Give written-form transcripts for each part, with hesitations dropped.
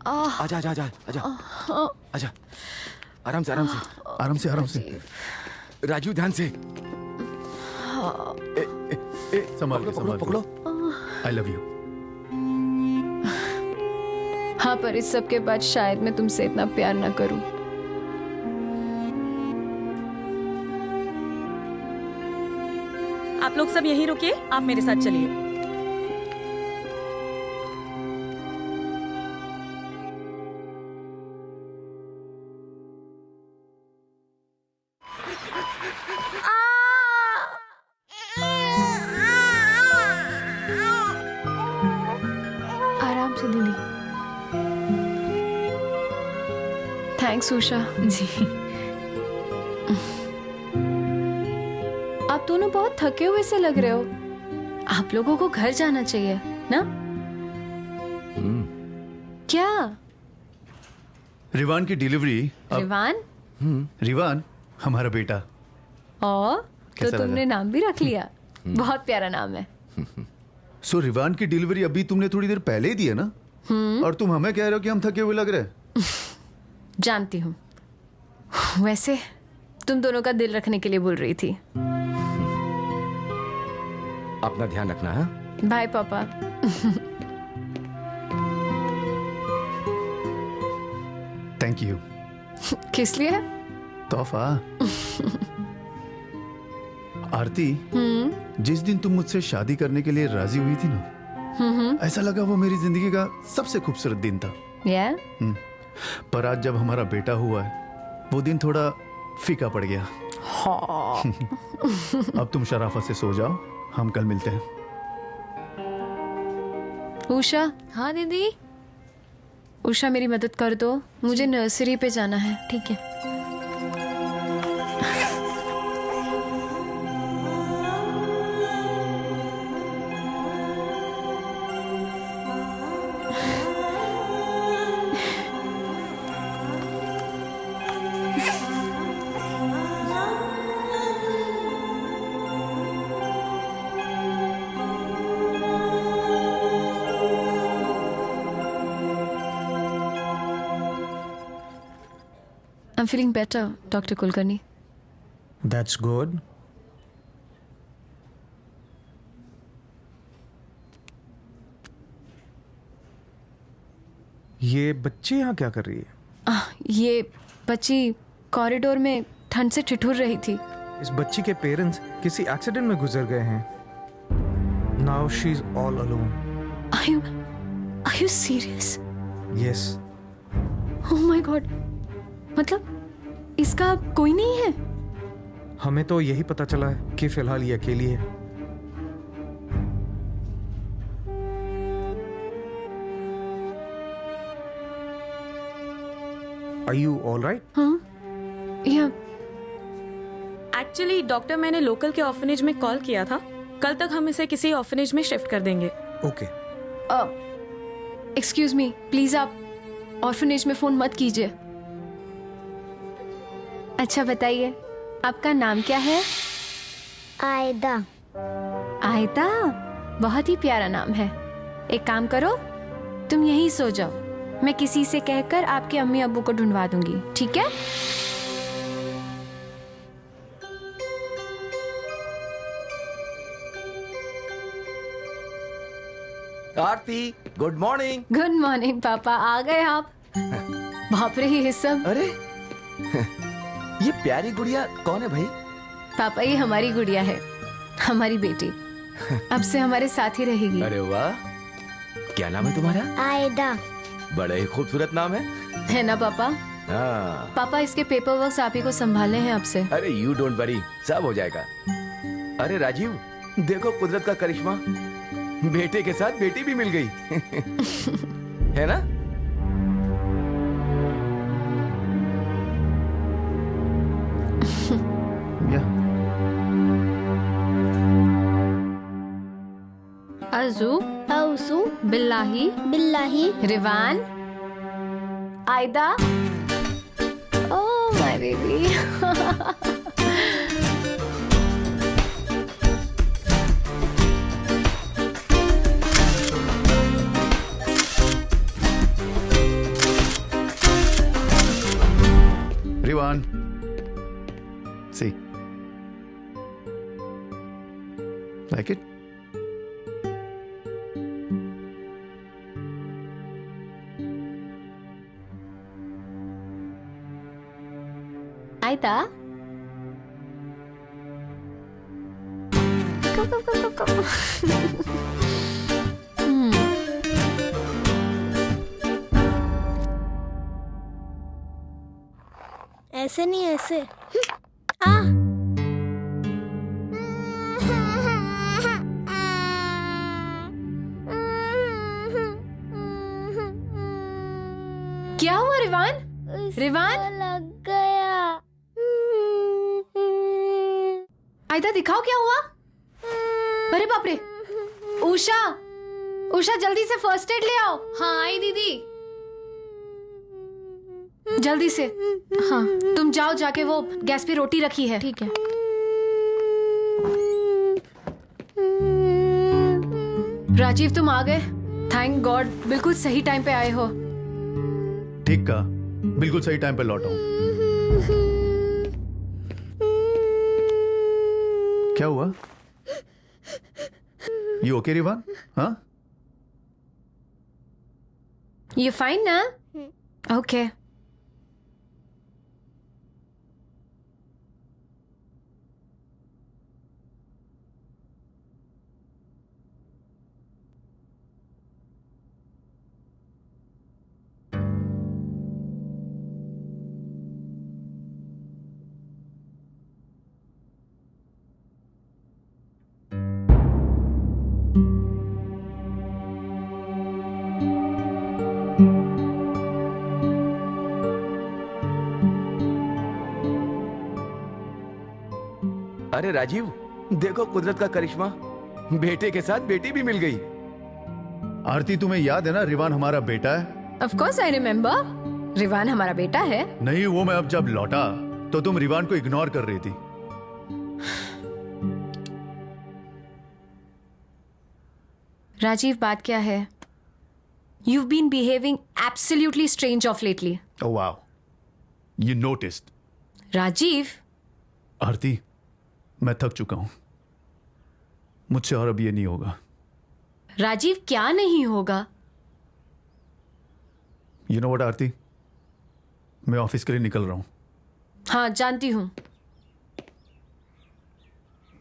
आजा आजा आजा आजा आजा, आराम से आराम से आराम से आराम से। राजू ध्यान से। संभाल के पकड़ो पकड़ो। आई लव यू। हाँ, पर इस सब के बाद शायद मैं तुमसे इतना प्यार ना करूं। आप लोग सब यहीं रुकिए, आप मेरे साथ चलिए। आराम से दीदी। थैंक्स उषा जी। आप दोनों बहुत थके हुए से लग रहे हो। आप लोगों को घर जाना चाहिए ना? क्या? रिवान की डिलीवरी रिवान? रिवान हमारा बेटा। और तो कैसा तुमने लगा? नाम भी रख लिया। बहुत प्यारा नाम है। सो रिवान की डिलीवरी अभी तुमने थोड़ी देर पहले ही दी है ना? और तुम हमें कह रहे हो कि हम थके हुए लग रहे हैं? जानती हूँ। वैसे तुम दोनों का दिल रखने के लिए बोल रही थी। अपना ध्यान रखना है। बाय पापा। Thank you. किस लिए? तोहफा। आरती, जिस दिन तुम मुझसे शादी करने के लिए राजी हुई थी ना, ऐसा लगा वो मेरी जिंदगी का सबसे खूबसूरत दिन था। पर आज जब हमारा बेटा हुआ है, वो दिन थोड़ा फीका पड़ गया। अब तुम शराफत से सो जाओ, हम कल मिलते हैं। उषा। हाँ दीदी। उषा मेरी मदद कर दो, मुझे नर्सरी पे जाना है। ठीक है। I'm feeling better, Dr. Kulkarni. That's good. ये बच्ची यहाँ क्या कर रही है? ये बच्ची कॉरिडोर में ठंड से ठिठुर रही थी। इस बच्ची के पेरेंट्स किसी एक्सीडेंट में गुजर गए हैं। Now she's all alone. Are you serious? Yes. Oh my God. मतलब इसका कोई नहीं है? हमें तो यही पता चला है कि फिलहाल ये अकेली है। Are you all right? हाँ, या एक्चुअली डॉक्टर, मैंने लोकल के ऑर्फनेज में कॉल किया था। कल तक हम इसे किसी ऑर्फनेज में शिफ्ट कर देंगे। ओके। एक्सक्यूज मी, प्लीज आप ऑर्फनेज में फोन मत कीजिए। अच्छा बताइए, आपका नाम क्या है? आयदा। आयदा? बहुत ही प्यारा नाम है। एक काम करो, तुम यहीं सो जाओ। मैं किसी से कहकर आपके अम्मी अब्बू को ढूंढवा दूंगी, ठीक है? आरती, गुड मॉर्निंग। गुड मॉर्निंग पापा, आ गए आप? बाप रे, ये सब। अरे ये प्यारी गुड़िया कौन है भाई? पापा, ये हमारी गुड़िया है, हमारी बेटी। अब से हमारे साथ ही रहेगी। अरे वाह, क्या नाम है तुम्हारा? आयदा। बड़ा ही खूबसूरत नाम है ना पापा? हाँ। पापा, इसके पेपर वर्क आप ही को संभालने हैं अब से। अरे यू डोंट वरी, सब हो जाएगा। अरे राजीव, देखो कुदरत का करिश्मा, बेटे के साथ बेटी भी मिल गई। है ना? अजू, औसू, बिल्लाही, बिल्लाही, रिवान, आयदा। Oh my baby. Rivaan, see, like it? आयता, come. ऐसे नहीं, ऐसे। आ क्या हुआ रिवान? रिवान? लग गया। आयता दिखाओ क्या हुआ? अरे बाप रे! उषा, उषा जल्दी से फर्स्ट एड ले आओ। हाँ आई दीदी। जल्दी से। हाँ तुम जाओ, जाके वो गैस पे रोटी रखी है। ठीक है। राजीव तुम आ गए, थैंक गॉड, बिल्कुल सही टाइम पे आए हो। ठीक का, बिल्कुल सही टाइम पे लौटा हूं। क्या हुआ? You okay Rivaan? हाँ, यू फाइन ना? ओके। अरे राजीव, देखो कुदरत का करिश्मा, बेटे के साथ बेटी भी मिल गई। आरती तुम्हें याद है ना रिवान हमारा बेटा है? ऑफ कोर्स आई रिमेम्बर, रिवान हमारा बेटा है। नहीं, वो मैं अब जब लौटा तो तुम रिवान को इग्नोर कर रही थी। राजीव बात क्या है? You've been behaving absolutely strange of lately. Oh wow, you noticed. Rajiv, आरती, मैं थक चुका हूं, मुझसे और अब ये नहीं होगा। राजीव क्या नहीं होगा? You know what आरती, मैं ऑफिस के लिए निकल रहा हूं। हाँ जानती हूं।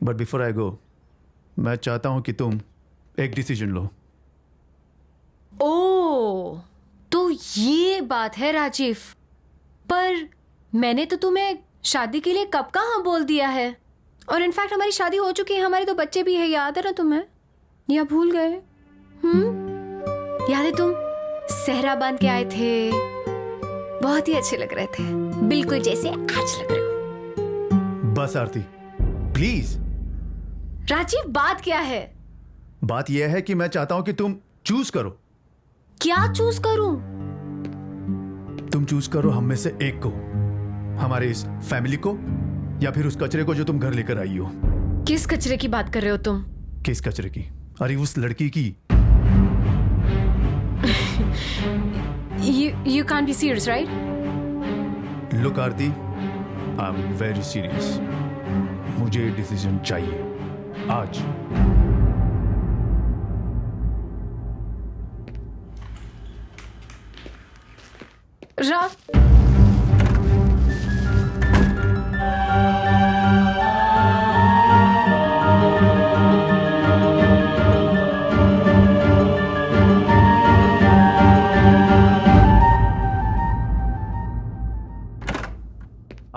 बट बिफोर आई गो, मैं चाहता हूं कि तुम एक डिसीजन लो। ओ, तो ये बात है राजीव। पर मैंने तो तुम्हें शादी के लिए कब कहाँ बोल दिया है, और इनफैक्ट हमारी शादी हो चुकी है, हमारे तो बच्चे भी है, याद है ना तुम्हें? या भूल गए? याद है तुम सेहरा बांध के आए थे, बहुत ही अच्छे लग रहे थे, बिल्कुल जैसे आज लग रहे हो। बस आरती प्लीज। राजीव बात क्या है? बात यह है कि मैं चाहता हूं कि तुम चूज करो। क्या चूज करूं? तुम चूज करो हम में से एक को, हमारे इस फैमिली को, या फिर उस कचरे को जो तुम घर लेकर आई हो। किस कचरे की बात कर रहे हो तुम? किस कचरे की? अरे उस लड़की की। You can't be serious, right? Look Aarti, I'm very serious. मुझे डिसीजन चाहिए आज।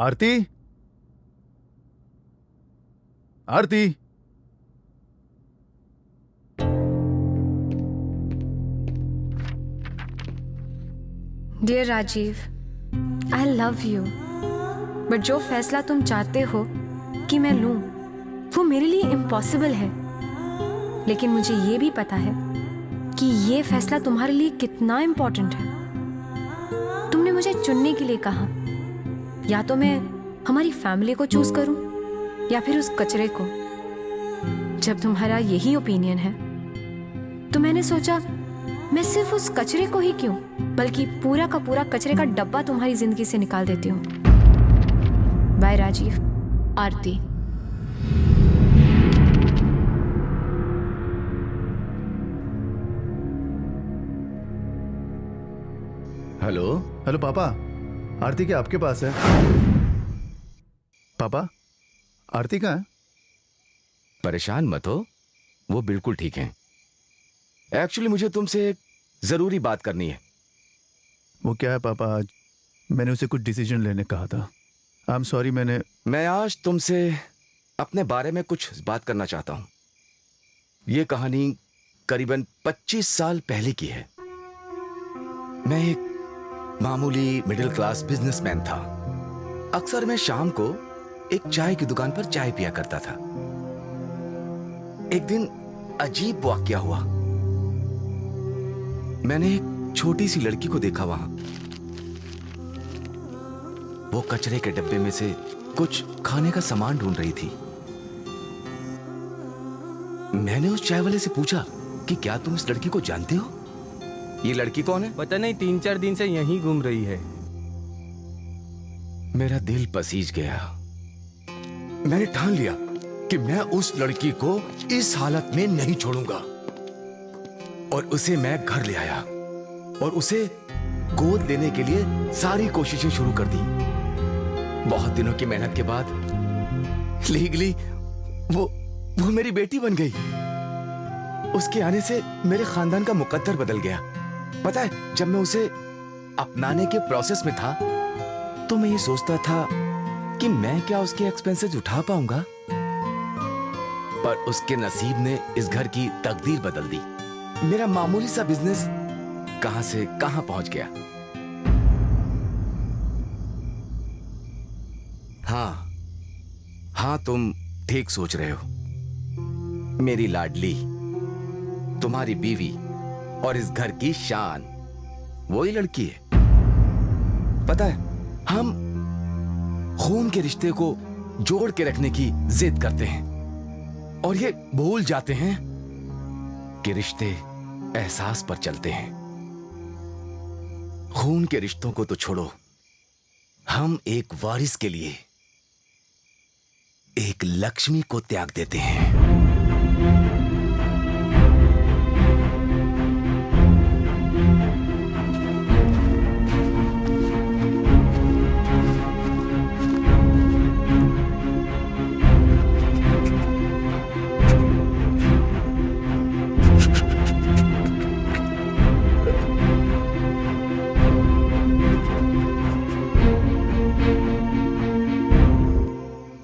Aarti, Aarti, dear Rajeev, I love you, but जो फैसला तुम चाहते हो कि मैं लूं, वो मेरे लिए इम्पॉसिबल है। लेकिन मुझे ये भी पता है कि ये फैसला तुम्हारे लिए कितना इम्पोर्टेंट है। तुमने मुझे चुनने के लिए कहा, या तो मैं हमारी फैमिली को चूज करूं या फिर उस कचरे को। जब तुम्हारा यही ओपिनियन है तो मैंने सोचा मैं सिर्फ उस कचरे को ही क्यों, बल्कि पूरा का पूरा कचरे का डब्बा तुम्हारी जिंदगी से निकाल देती हूँ। बाय राजीव। आरती। हेलो। हेलो पापा, आरती क्या आपके पास है? पापा, आरती कहाँ है? परेशान मत हो, वो बिल्कुल ठीक हैं। एक्चुअली मुझे तुमसे एक जरूरी बात करनी है। वो क्या है पापा, आज मैंने उसे कुछ डिसीजन लेने कहा था। I am sorry. मैं आज तुमसे अपने बारे में कुछ बात करना चाहता हूं। ये कहानी करीबन 25 साल पहले की है। मैं एक मामूली मिडिल क्लास बिजनेसमैन था। अक्सर मैं शाम को एक चाय की दुकान पर चाय पिया करता था। एक दिन अजीब वाकया हुआ। मैंने एक छोटी सी लड़की को देखा वहां। वो कचरे के डब्बे में से कुछ खाने का सामान ढूंढ रही थी। मैंने उस चाय वाले से पूछा कि क्या तुम इस लड़की को जानते हो? ये लड़की कौन है? पता नहीं, 3-4 दिन से यहीं घूम रही है। मेरा दिल पसीज गया। मैंने ठान लिया कि मैं उस लड़की को इस हालत में नहीं छोड़ूंगा और उसे मैं घर ले आया और उसे गोद लेने के लिए सारी कोशिशें शुरू कर दी। बहुत दिनों की मेहनत के बाद लीगली वो मेरी बेटी बन गई। उसके आने से मेरे खानदान का मुकद्दर बदल गया। पता है, जब मैं उसे अपनाने के प्रोसेस में था तो मैं ये सोचता था कि मैं क्या उसके एक्सपेंसेस उठा पाऊंगा, पर उसके नसीब ने इस घर की तकदीर बदल दी। मेरा मामूली सा बिजनेस कहां से कहां पहुंच गया। हाँ, तुम ठीक सोच रहे हो। मेरी लाडली, तुम्हारी बीवी और इस घर की शान वही लड़की है। पता है, हम खून के रिश्ते को जोड़ के रखने की जिद करते हैं और ये भूल जाते हैं कि रिश्ते एहसास पर चलते हैं। खून के रिश्तों को तो छोड़ो, हम एक वारिस के लिए एक लक्ष्मी को त्याग देते हैं।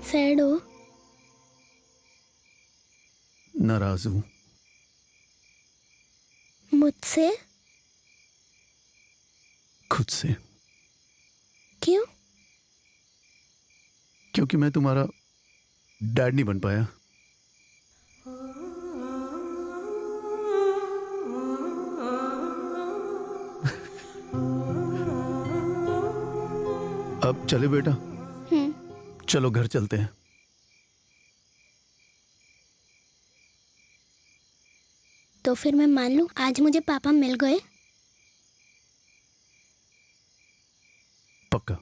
सैड हो? नाराज हूं मुझसे? खुद से। क्यों? क्योंकि मैं तुम्हारा डैड नहीं बन पाया। अब चले बेटा? चलो घर चलते हैं। तो फिर मैं मान लूं आज मुझे पापा मिल गए? पक्का।